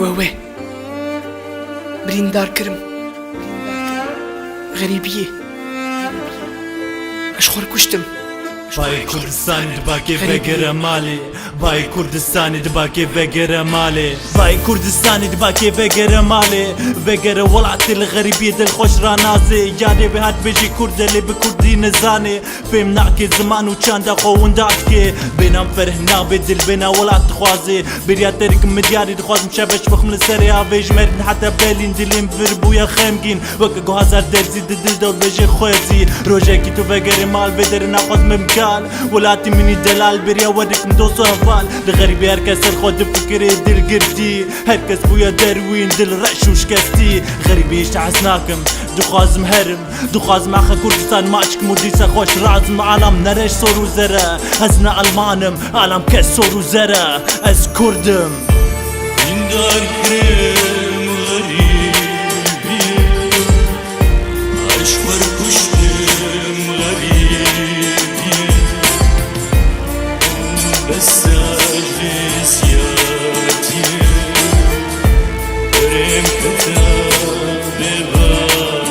ووه بريندار كرم غريبية أشخور كشتم باي كردستان دباكي فقر مالي باي كردستان دباكي فقر مالي باي كردستان دباكي فقر مالي فقر ولعت الغريبية الخوش رانازي ياري بهات بيجي كرد اللي بكردي نزاني فهم نعكي زمان وچان دا خوون داكي بينام فرهنا بدل بينا ولعت خوازي برياترك مدياري دخواز مشابش بخم لسري هافيج مرن حتى بالين دلين فربويا خيمگين وكا هزار درزي دل دو بيجي خوزي روجاكي تو فقر مال بدر ناخذ ممكان ولاتي مني دلال بريا ودك مدوسو هفال لغريبي هركس الخود بفكري دل قردي هركس بويا دروين دل رعش وشكستي غريبي اشتعسناكم دخوازم هرم دخوازم اخا كردستان ماشك مديسة خوش رازم عالم نرش صورو زرا هزنا المانم عالم كس صورو زرا از كردم دار كرم غريبي اشور كشتم غريبي بس عجزياتي برم كتاب باري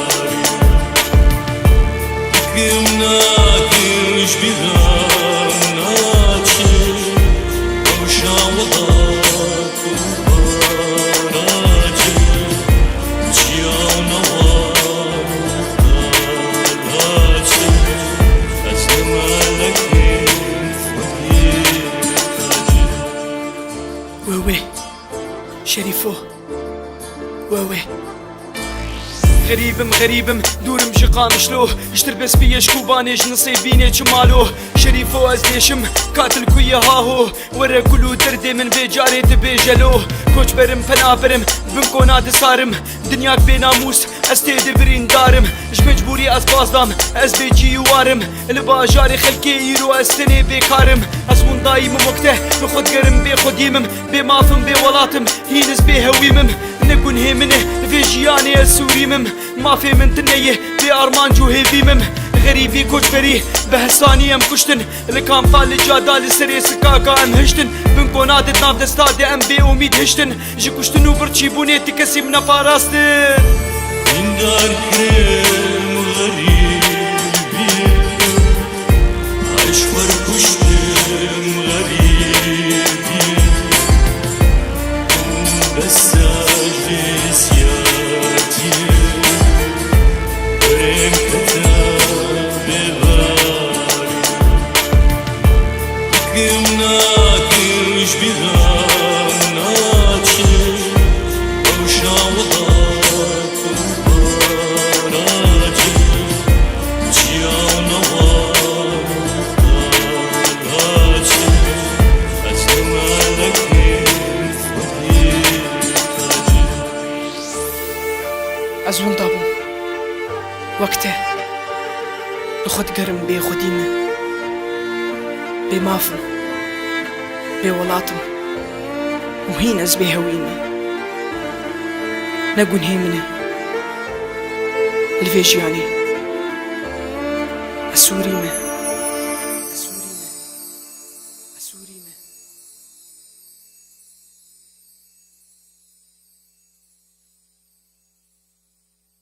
كمنا كش بغاناتي وشاوضات وباراتي جيانا وغالاتي أزمالك ووه شريفو ووه غريبم دورم جقام شلو اشتر بس بيش كوبانيش نصيبيني جمالو شريفو ازديشم قاتل كويا هاهو ورا كلو دردي من بيجاري تبيجلو كوش برم فنا برم بنكونات صارم دنياك بناموس استيد برين دارم اش مجبوري از بازدام از بيجي وارم الباجاري خلكي يرو استني بكارم اسمون دايم مكته بخد قرم بخد يمم بمافم بولاتم هينس بهويمم نكون هيمنه في جياني السوريمم ما في من تنيه بأرمان جو هيفيمم غريبي كوشبري بهساني ام كشتن لكام فال جادال سري سكاكا ام هشتن بنكونات ناف دستاد ام بي اميد هشتن جي كشتن وبرچي بونيتي كسي من فاراستن دار كرم غريبي اشور كشتم غريبي بس عجزياتي برم كتاب باري كمنا كش بغاناتي وشاوضات وباراتي جيانا وغالاتي أزمالك أزون دابو وقته نخد قرم بي خديمة بي مافن بي ولاتم وهين از بي هوينة نقون هيمنة الفيجياني السوريمة